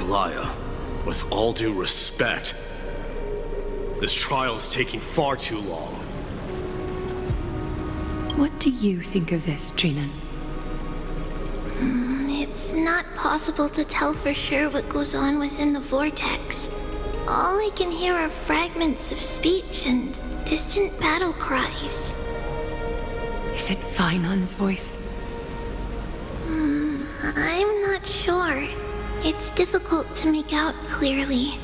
Aglaya, with all due respect, this trial is taking far too long. What do you think of this, Trinan? It's not possible to tell for sure what goes on within the vortex. All I can hear are fragments of speech and distant battle cries. Is it Fainan's voice? I'm not sure. It's difficult to make out clearly.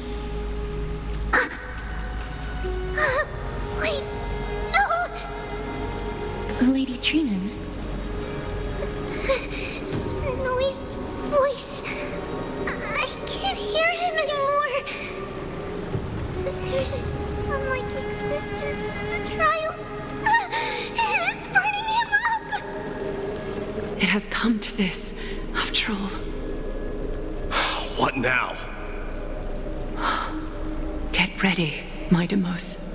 Wait, no! Lady Trinan. Snowy's voice. I can't hear him anymore. There's a sun-like existence in the trial. It's burning him up. It has come to this, after all. What now? Get ready, my Demos.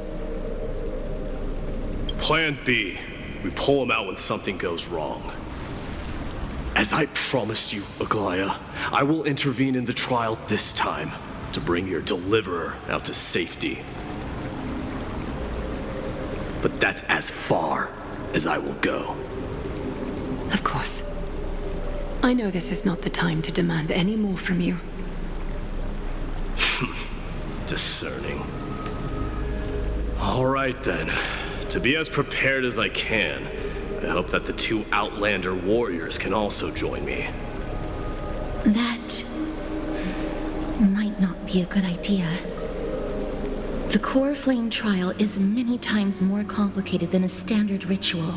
Plan B. We pull him out when something goes wrong. As I promised you, Aglaya, I will intervene in the trial this time to bring your deliverer out to safety. But that's as far as I will go. Of course. I know this is not the time to demand any more from you. Discerning. All right then. To be as prepared as I can, I hope that the two Outlander warriors can also join me. That might not be a good idea. The core flame trial is many times more complicated than a standard ritual.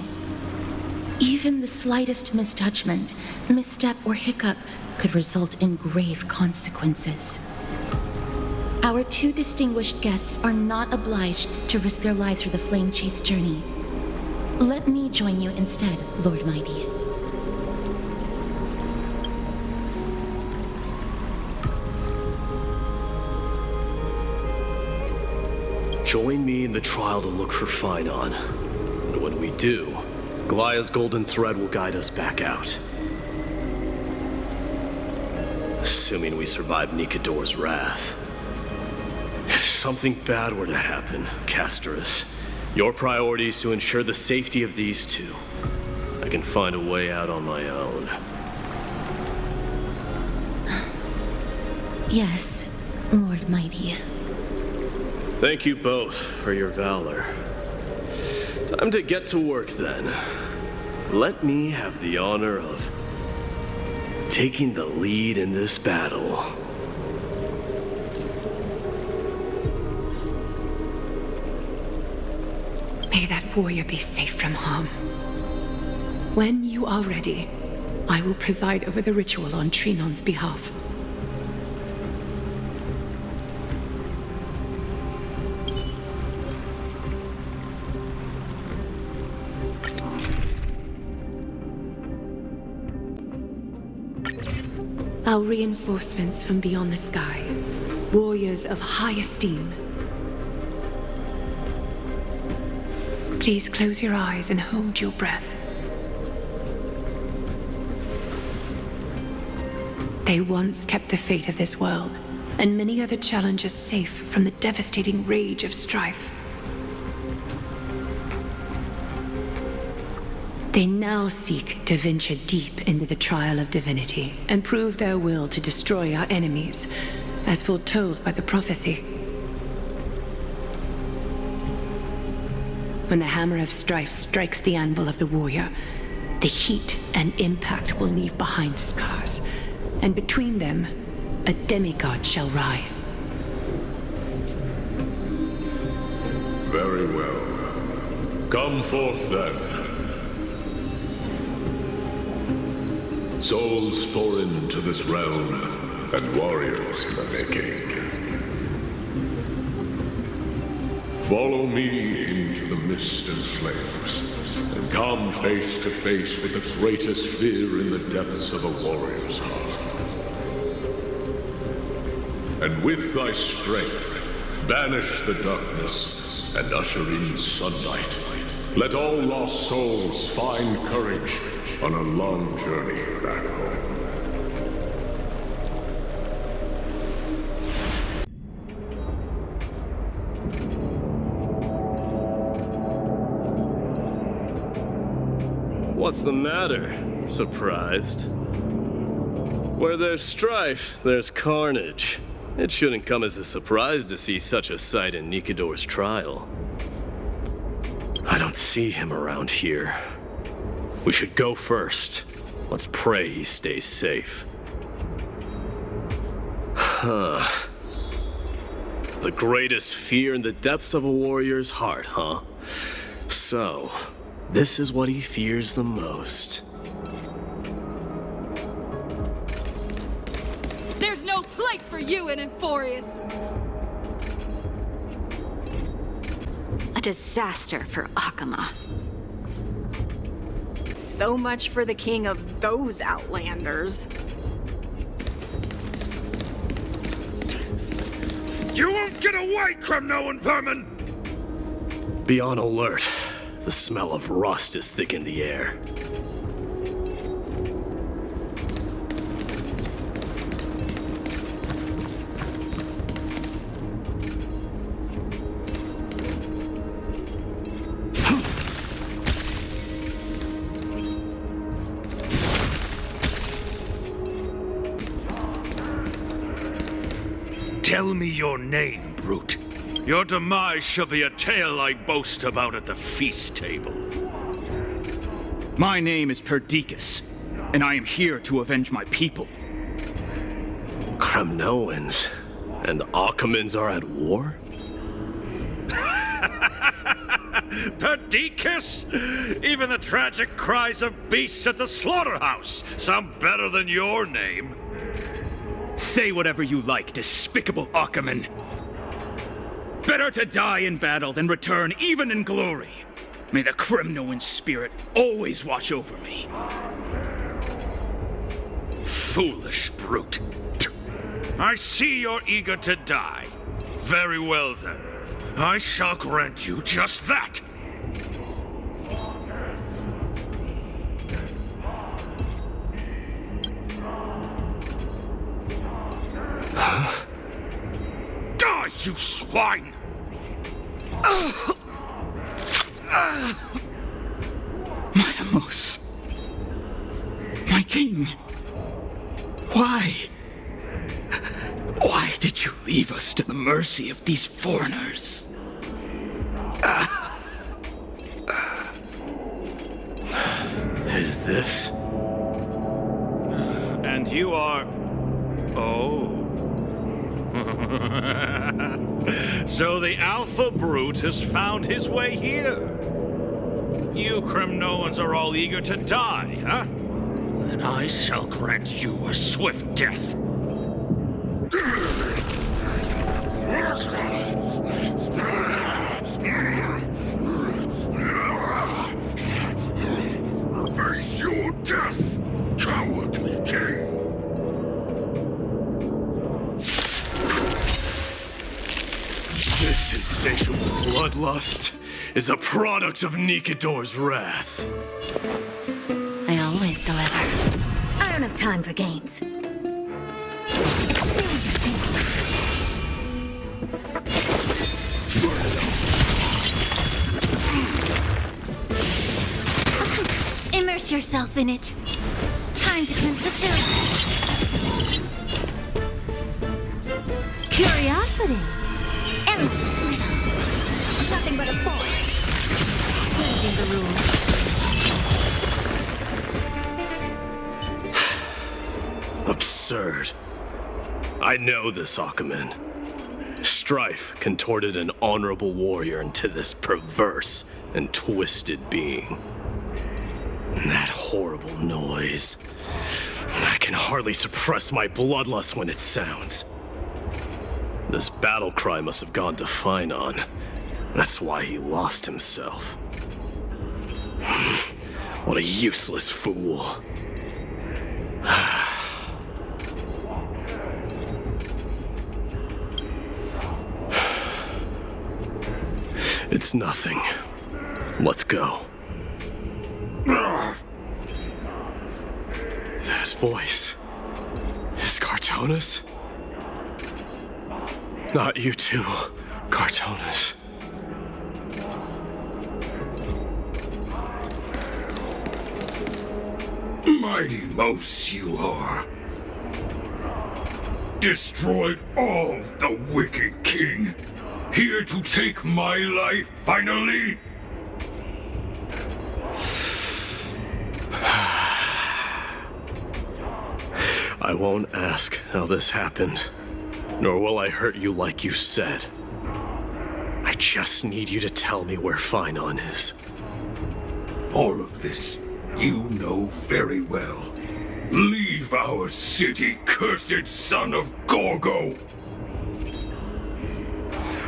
Even the slightest misjudgment, misstep, or hiccup could result in grave consequences. Our two distinguished guests are not obliged to risk their lives for the flame chase journey. Let me join you instead, Lord Mighty. Join me in the trial to look for Fainan. And when we do, Aglaya's golden thread will guide us back out. Assuming we survive Nikador's wrath. If something bad were to happen, Casterus, your priority is to ensure the safety of these two. I can find a way out on my own. Yes, Lord Mighty. Thank you both for your valor. Time to get to work then. Let me have the honor of taking the lead in this battle. May that warrior be safe from harm. When you are ready, I will preside over the ritual on Trinan's behalf. Our reinforcements from beyond the sky, warriors of high esteem. Please close your eyes and hold your breath. They once kept the fate of this world, and many other challenges safe from the devastating rage of strife. They now seek to venture deep into the trial of divinity and prove their will to destroy our enemies, as foretold by the prophecy. When the hammer of strife strikes the anvil of the warrior, the heat and impact will leave behind scars, and between them, a demigod shall rise. Very well. Come forth then. Souls foreign to this realm, and warriors in the making. Follow me into the mist and flames, and come face to face with the greatest fear in the depths of a warrior's heart. And with thy strength, banish the darkness and usher in sunlight. Let all lost souls find courage on a long journey back home. What's the matter? Surprised? Where there's strife, there's carnage. It shouldn't come as a surprise to see such a sight in Nikador's trial. I don't see him around here. We should go first. Let's pray he stays safe. Huh. The greatest fear in the depths of a warrior's heart, huh? So, this is what he fears the most. There's no place for you in Enforius! A disaster for Akama. So much for the king of those outlanders. You won't get away, Kremnoan vermin! Be on alert. The smell of rust is thick in the air. Tell me your name, brute. Your demise shall be a tale I boast about at the feast table. My name is Perdiccas, and I am here to avenge my people. Kremnoans and Akamans are at war? Perdiccas? Even the tragic cries of beasts at the slaughterhouse sound better than your name. Say whatever you like, despicable Akaman. Better to die in battle than return even in glory. May the Kremnoan spirit always watch over me. Foolish brute. I see you're eager to die. Very well then. I shall grant you just that. Huh? Die, you swine! Matamos. My king. Why? Why did you leave us to the mercy of these foreigners? Is this? And you are... Oh. So the Alpha Brute has found his way here. You Kremnoans are all eager to die, huh? Then I shall grant you a swift death. Face your death, cowardly king! This insatiable bloodlust is a product of Nikador's wrath. I always deliver. I don't have time for games. Exchange your thinking. Immerse yourself in it. Time to cleanse the filth. Curiosity. Endless freedom. Nothing but a force. Changing the rules. Absurd. I know this Akaman. Strife contorted an honorable warrior into this perverse and twisted being. And that horrible noise. I can hardly suppress my bloodlust when it sounds. This battle cry must have gone to Finon. That's why he lost himself. What a useless fool. It's nothing. Let's go. That voice is Cartonis? Not you too, Cartonis. mighty mouse you are. Destroyed all the wicked king. Here to take my life finally. I won't ask how this happened, nor will I hurt you like you said. I just need you to tell me where Finon is. All of this you know very well. Leave our city, cursed son of Gorgo!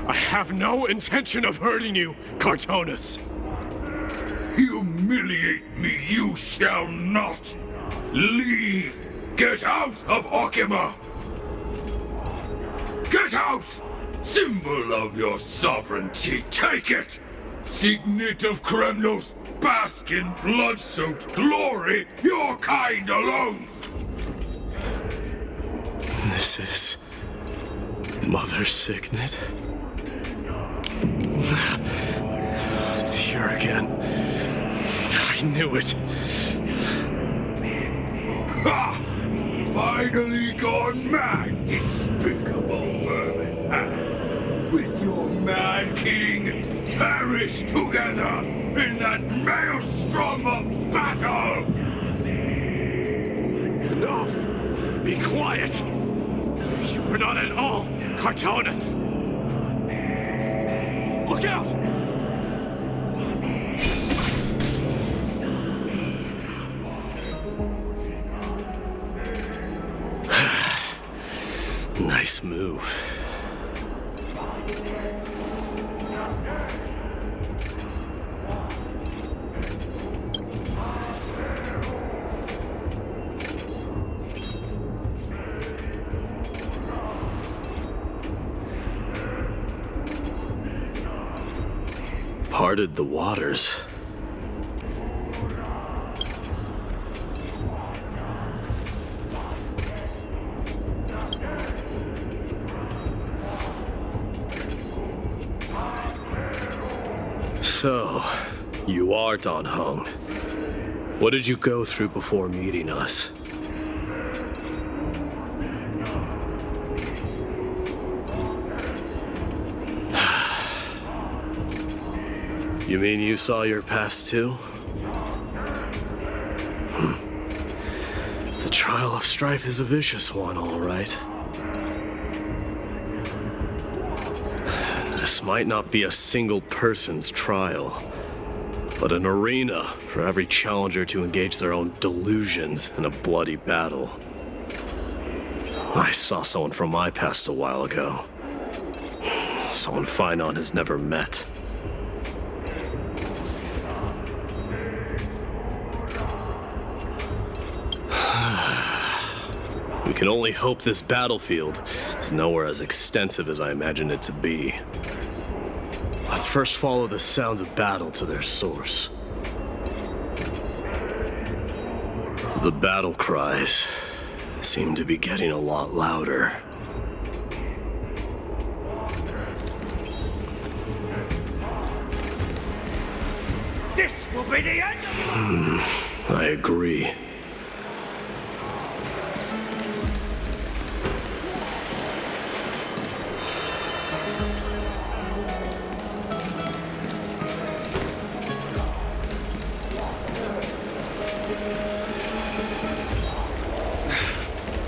I have no intention of hurting you, Cartonus! Humiliate me you shall not! Leave! Get out of Okima! Get out! Symbol of your sovereignty, take it! Signet of Kremnos, bask in blood-soaked glory, your kind alone! This is... Mother Signet? It's here again. I knew it. Ha! Finally gone mad, despicable vermin have. With your mad king, perish together in that maelstrom of battle! Enough! Be quiet! You are not at all Cartonus! Look out! Nice move. Parted the waters. So, you are Don Hung. What did you go through before meeting us? You mean you saw your past too? The trial of strife is a vicious one, all right. This might not be a single person's trial, but an arena for every challenger to engage their own delusions in a bloody battle. I saw someone from my past a while ago. Someone Finon has never met. We can only hope this battlefield is nowhere as extensive as I imagined it to be. Let's first follow the sounds of battle to their source. The battle cries seem to be getting a lot louder. This will be the end of I agree.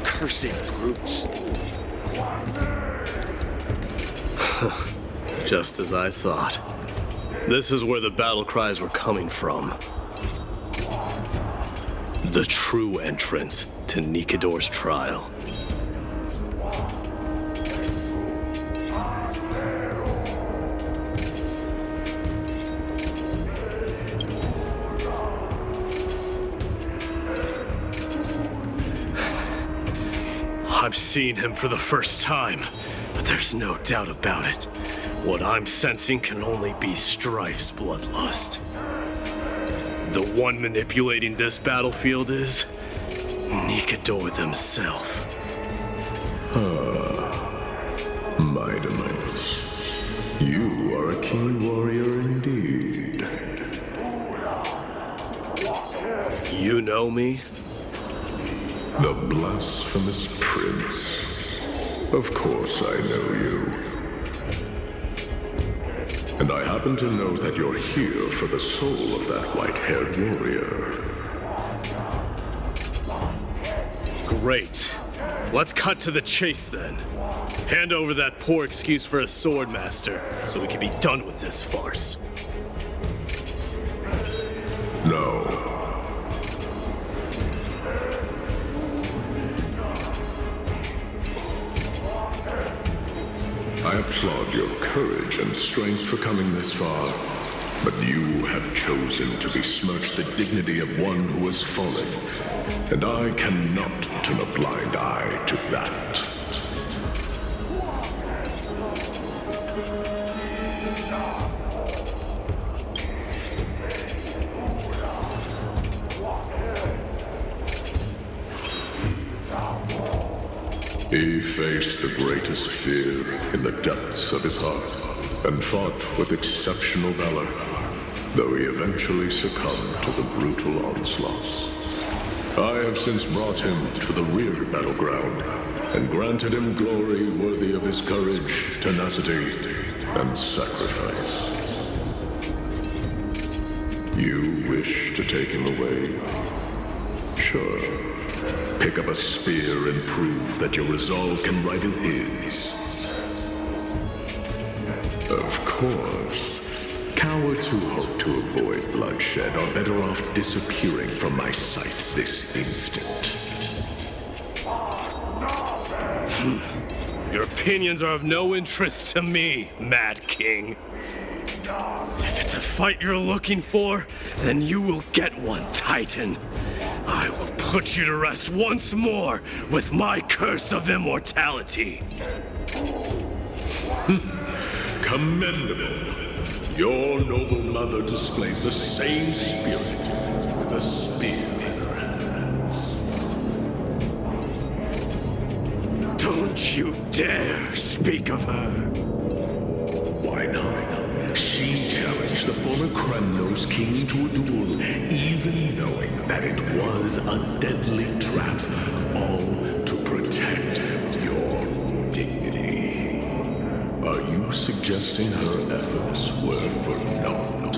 Cursed brutes. Just as I thought. This is where the battle cries were coming from. The true entrance to Nikador's trial. I'm seeing him for the first time, but there's no doubt about it. What I'm sensing can only be Strife's bloodlust. The one manipulating this battlefield is Nikador themselves. Mightimus, you are a keen warrior indeed. You know me? The blasphemous prince. Of course I know you. And I happen to know that you're here for the soul of that white-haired warrior. Great. Let's cut to the chase then. Hand over that poor excuse for a sword master, so we can be done with this farce. No. I applaud your courage and strength for coming this far, but you have chosen to besmirch the dignity of one who has fallen, and I cannot turn a blind eye to that. He faced the greatest fear in the depths of his heart, and fought with exceptional valor, though he eventually succumbed to the brutal onslaughts. I have since brought him to the rear battleground, and granted him glory worthy of his courage, tenacity, and sacrifice. You wish to take him away? Sure. Pick up a spear and prove that your resolve can rival his. Of course, cowards who hope to avoid bloodshed are better off disappearing from my sight this instant. Your opinions are of no interest to me, Mad King. If it's a fight you're looking for, then you will get one, Titan. I will put you to rest once more with my curse of immortality. Commendable. Your noble mother displayed the same spirit with a spear in her hands. Don't you dare speak of her. Why not? She challenged the former Kremnos king to a duel, even knowing that it was a deadly trap, all to protect your dignity. Are you suggesting her efforts were for naught?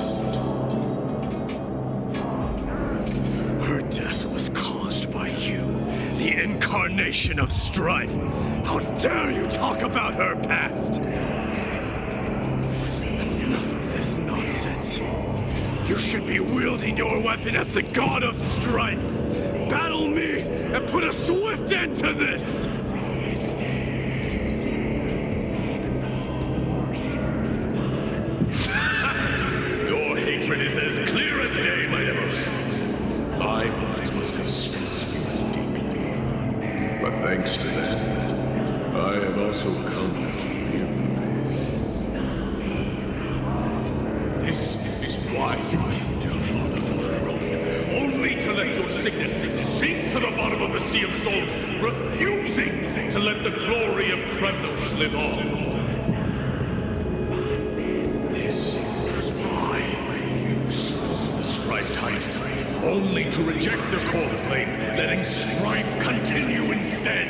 Her death was caused by you, the incarnation of strife. How dare you talk about her past? Nonsense. You should be wielding your weapon as the god of strife. Battle me and put a swift end to this! Your hatred is as clear as day, my Demos. My words must have stung you deeply. But thanks to that, I have also come to realize. This is why you killed your father for the throne, only to let your signet sink to the bottom of the Sea of Souls, refusing to let the glory of Kremnos live on. This is why you slew the Strife Titan, only to reject the core flame, letting strife continue instead.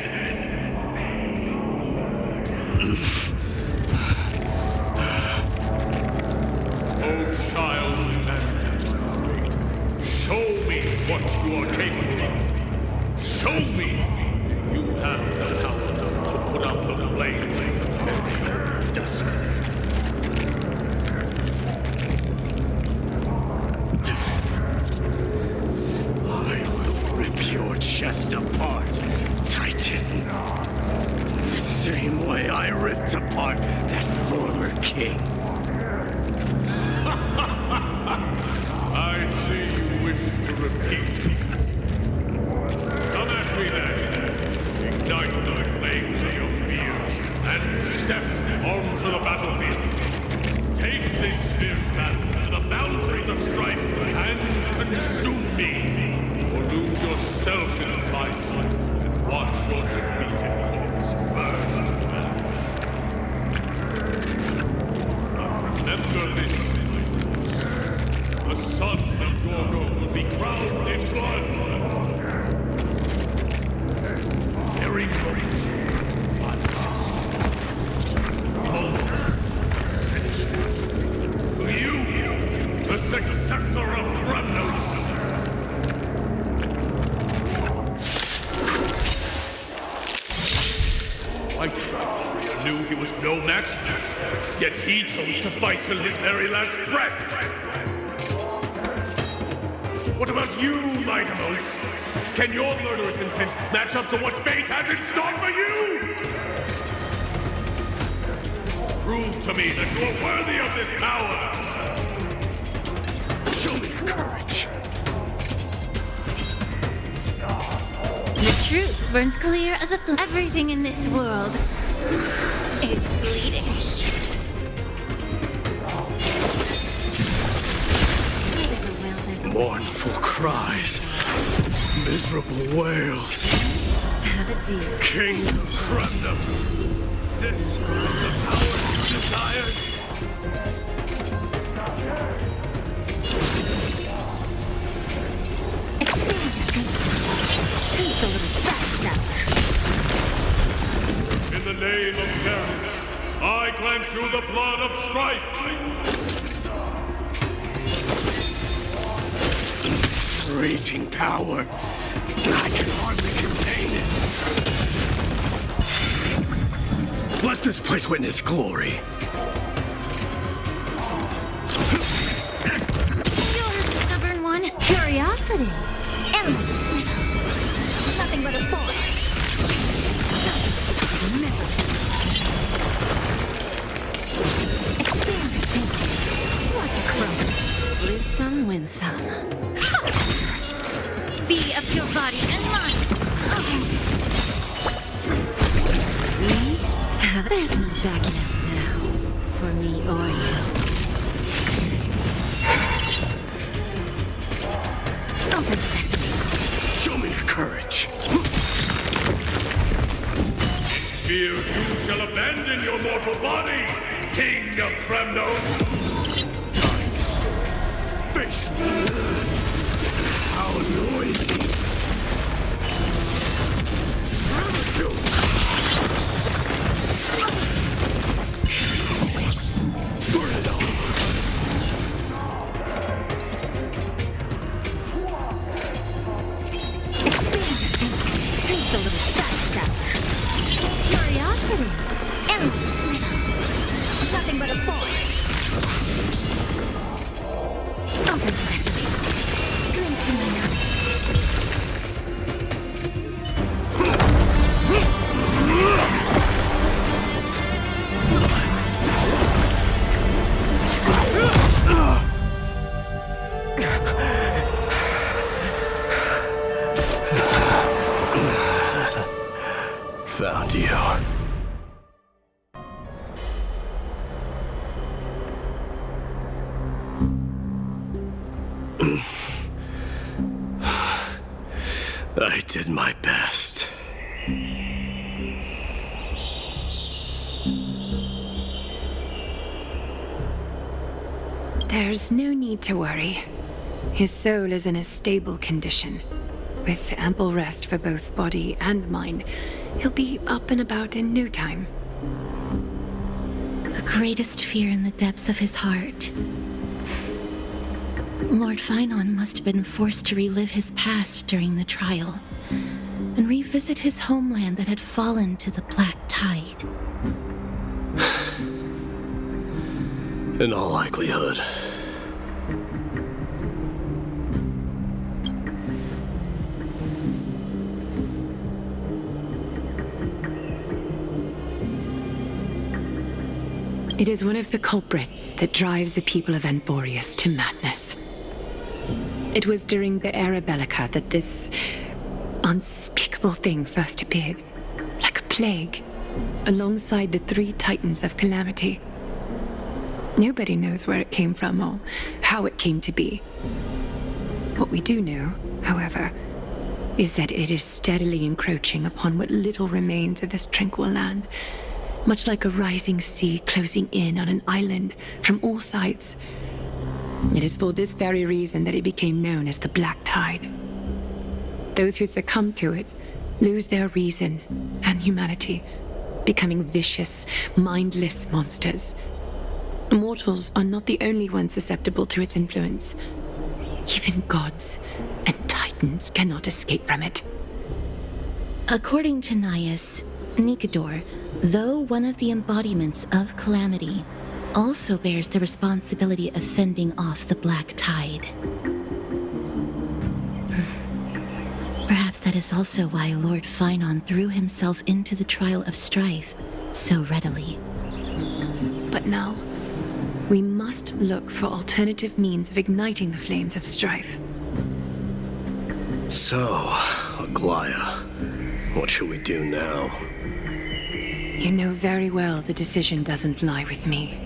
What you are capable of. Show me if you have the power to put out the flames of your very own destiny. I will rip your chest apart, Titan. The same way I ripped apart that former king. I see you wish to repeat this. Come at me then. Ignite the flames of your fears and step onto the battlefield. Take this fierce battle to the boundaries of strife and consume me. Or lose yourself in the fight and watch your defeated corpse burn to ash. But remember this. The son of Gorgo will be crowned in blood. great moment. To you, the successor of Kremnos. Arya knew he was no match, yet he chose to fight till his very last breath. What about you, Mightimos? Can your murderous intent match up to what fate has in store for you? Prove to me that you are worthy of this power! Show me your courage. The truth burns clear as a flame. Everything in this world is bleeding. Mournful cries. Miserable wails. Have a deal. Kings of Kremnos. This is the power you desired. Exchange of Who's the little backstabber? In the name of Paris, I grant you the blood of strife! Raging power. I can hardly contain it. Let this place witness glory. You're the stubborn one. Curiosity. Endless. Nothing but a force. Exchange of thinking. Watch it crumble. Lose some, win some. Be of your body and mind. There's no backing out now, for me or you. Open sesame. Show me your courage. Fear you shall abandon your mortal body, King of Kremnos! Face me. How noisy. Burn it all. Who's the little backstabber? Curiosity. Endless. Nothing but a force. Open sesame. Glimpse in my eyes. Found you. I did my best. There's no need to worry. His soul is in a stable condition. With ample rest for both body and mind, he'll be up and about in no time. The greatest fear in the depths of his heart. Lord Finon must have been forced to relive his past during the trial, and revisit his homeland that had fallen to the Black Tide. In all likelihood. It is one of the culprits that drives the people of Anvorius to madness. It was during the Era Bellica that this unspeakable thing first appeared, like a plague, alongside the three titans of calamity. Nobody knows where it came from or how it came to be. What we do know, however, is that it is steadily encroaching upon what little remains of this tranquil land, much like a rising sea closing in on an island from all sides. It is for this very reason that it became known as the Black Tide. Those who succumb to it lose their reason and humanity, becoming vicious, mindless monsters. Mortals are not the only ones susceptible to its influence. Even gods and titans cannot escape from it. According to Nias, Nikador, though one of the embodiments of Calamity, also bears the responsibility of fending off the Black Tide. Perhaps that is also why Lord Finon threw himself into the trial of strife so readily. But now, we must look for alternative means of igniting the flames of strife. So, Aglaya, what should we do now? You know very well the decision doesn't lie with me.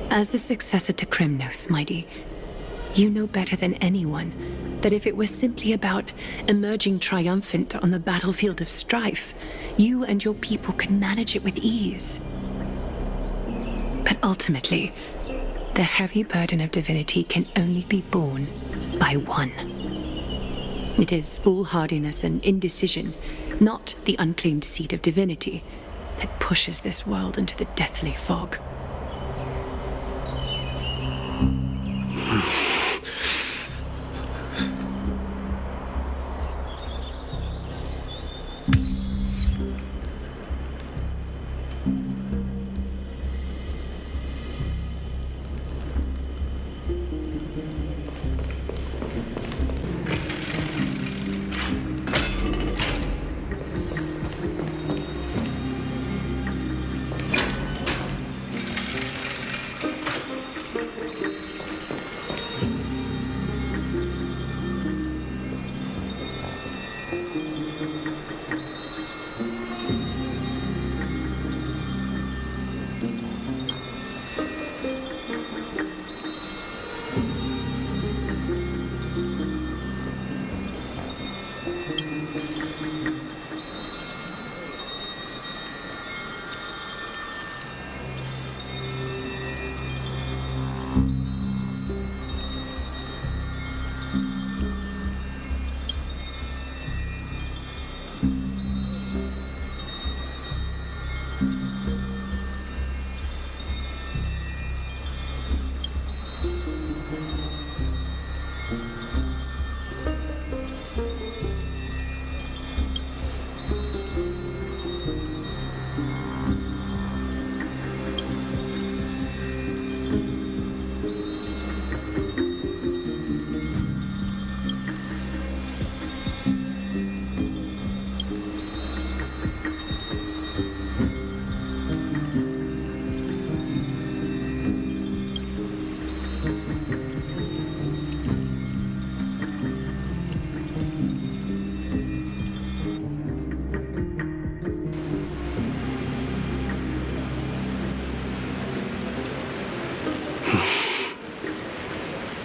As the successor to Krymnos, Mighty, you know better than anyone that if it were simply about emerging triumphant on the battlefield of strife, you and your people could manage it with ease. But ultimately, the heavy burden of divinity can only be borne by one. It is foolhardiness and indecision, not the unclaimed seed of divinity, that pushes this world into the deathly fog.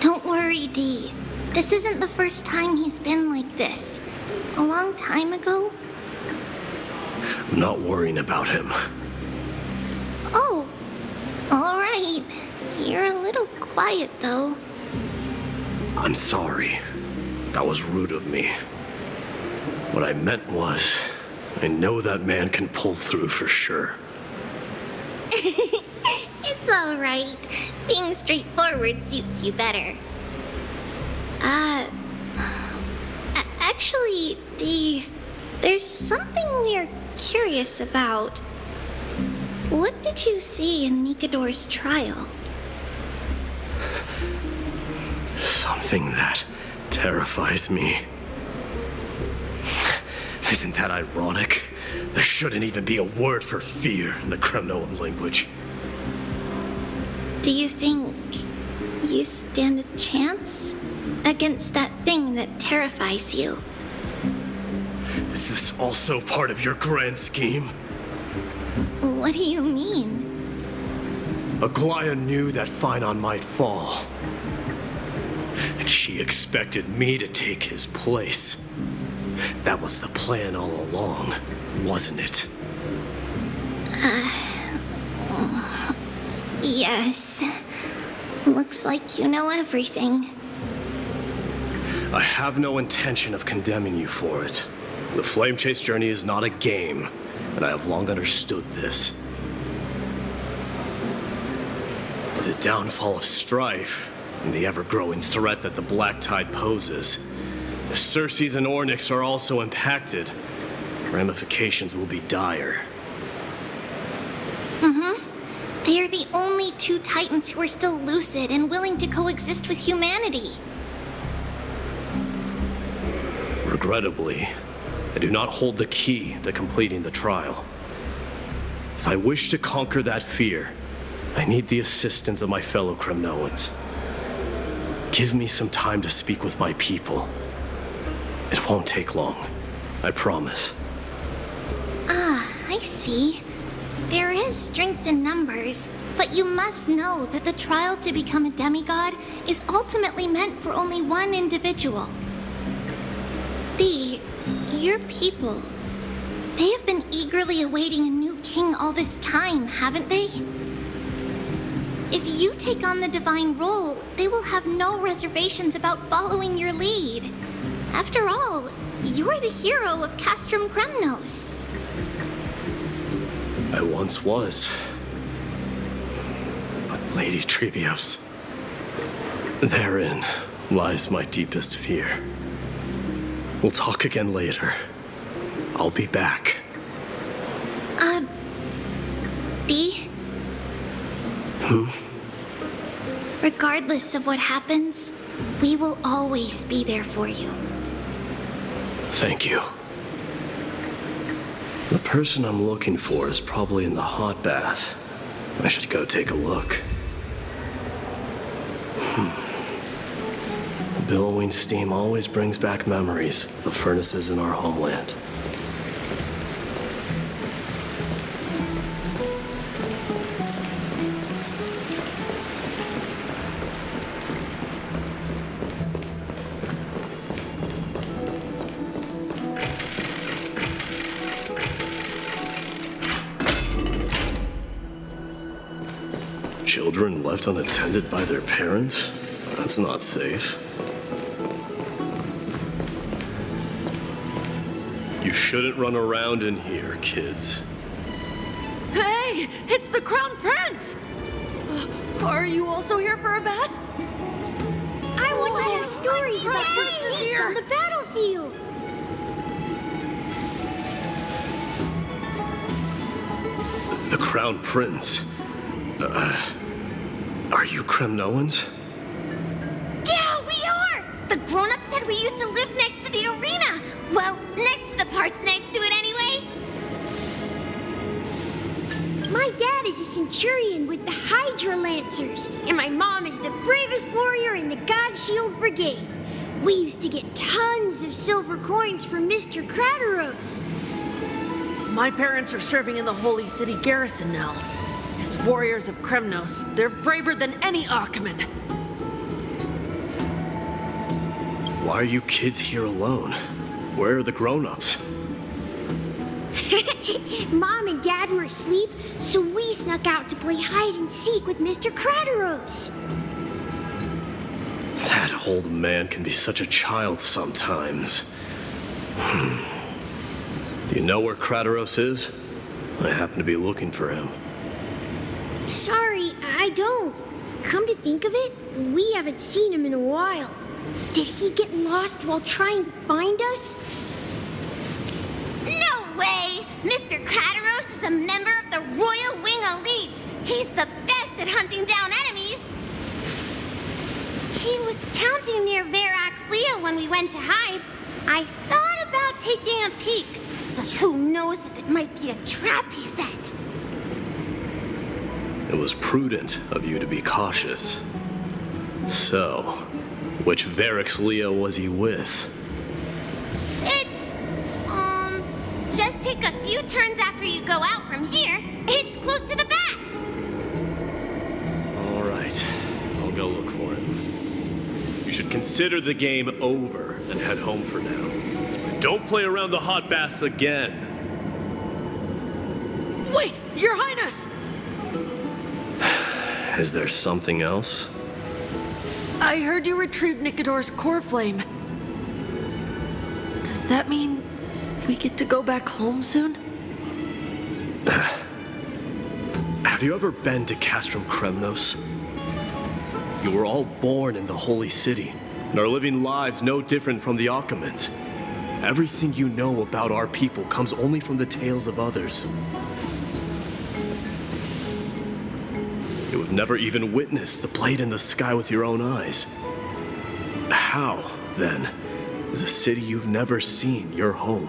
Don't worry, Dee. This isn't the first time he's been like this. A long time ago. I'm not worrying about him. Oh, all right. You're a little quiet, though. I'm sorry. That was rude of me. What I meant was, I know that man can pull through for sure. It's all right. Being straightforward suits you better. Actually, Dee, there's something we're curious about. What did you see in Nikador's trial? Something that terrifies me. Isn't that ironic? There shouldn't even be a word for fear in the Kremnoan language. Do you think you stand a chance against that thing that terrifies you? Is this also part of your grand scheme? What do you mean? Aglaya knew that Finon might fall. And she expected me to take his place. That was the plan all along, wasn't it? Yes. Looks like you know everything. I have no intention of condemning you for it. The Flame Chase journey is not a game, and I have long understood this. The downfall of strife, and the ever-growing threat that the Black Tide poses. If Circes and Ornyx are also impacted, the ramifications will be dire. They are the only two Titans who are still lucid and willing to coexist with humanity. Regrettably, I do not hold the key to completing the trial. If I wish to conquer that fear, I need the assistance of my fellow Kremnoans. Give me some time to speak with my people. It won't take long, I promise. I see. There is strength in numbers, but you must know that the trial to become a demigod is ultimately meant for only one individual. Your people, they have been eagerly awaiting a new king all this time, haven't they? If you take on the divine role, they will have no reservations about following your lead. After all, you're the hero of Castrum Kremnos. I once was. But Lady Trebios, therein lies my deepest fear. We'll talk again later. I'll be back. Dee? Regardless of what happens, we will always be there for you. Thank you. The person I'm looking for is probably in the hot bath. I should go take a look. The billowing steam always brings back memories of the furnaces in our homeland. Children left unattended by their parents? That's not safe. You shouldn't run around in here, kids. Hey! It's the Crown Prince! Are you also here for a bath? I want to hear stories about princes on the battlefield! The Crown Prince? Are you Kremnoans? Yeah, we are! The grown-ups said we used to live next to the arena. Well, next to the parts next to it anyway. My dad is a centurion with the Hydra Lancers, and my mom is the bravest warrior in the God Shield Brigade. We used to get tons of silver coins from Mr. Crateros. My parents are serving in the Holy City garrison now. As warriors of Kremnos, they're braver than any Achaemen. Why are you kids here alone? Where are the grown-ups? Mom and Dad were asleep, so we snuck out to play hide and seek with Mr. Crateros. That old man can be such a child sometimes. Do you know where Crateros is? I happen to be looking for him. Sorry, I don't. Come to think of it, we haven't seen him in a while. Did he get lost while trying to find us? No way! Mr. Crateros is a member of the Royal Wing Elites. He's the best at hunting down enemies. He was counting near Verax Lea when we went to hide. I thought about taking a peek, but who knows if it might be a trap he set. It was prudent of you to be cautious. So, which Verax Lea was he with? It's, just take a few turns after you go out from here. It's close to the bats. All right, I'll go look for him. You should consider the game over and head home for now. Don't play around the hot baths again. Wait, Your Highness! Is there something else? I heard you retrieved Nicodor's core flame. Does that mean we get to go back home soon? Have you ever been to Castrum Kremnos? You were all born in the Holy City, and are living lives no different from the Ottomans. Everything you know about our people comes only from the tales of others. You have never even witnessed the blade in the sky with your own eyes. How, then, is a city you've never seen your home?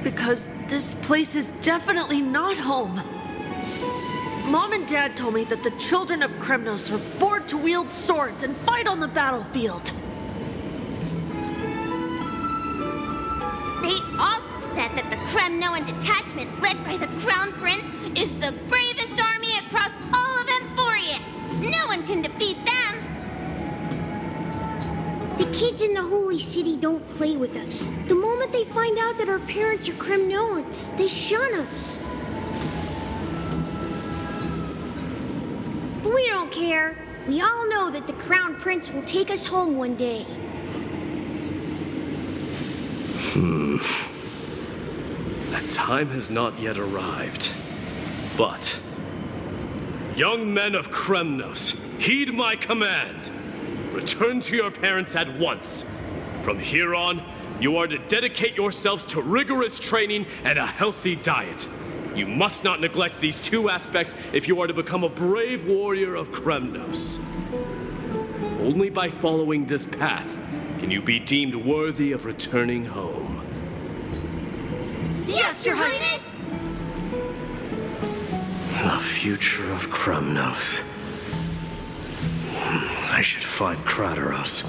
Because this place is definitely not home. Mom and Dad told me that the children of Kremnos are born to wield swords and fight on the battlefield. They also said that the Kremnoan detachment led by the Crown Prince is the bravest army across all of Emphorius. No one can defeat them. The kids in the Holy City don't play with us. The moment they find out that our parents are Kremnoans, they shun us. But we don't care. We all know that the Crown Prince will take us home one day. That time has not yet arrived. But, young men of Kremnos, heed my command. Return to your parents at once. From here on, you are to dedicate yourselves to rigorous training and a healthy diet. You must not neglect these two aspects if you are to become a brave warrior of Kremnos. Only by following this path can you be deemed worthy of returning home. Yes, Your Highness! The future of Kremnos. I should find Krateros.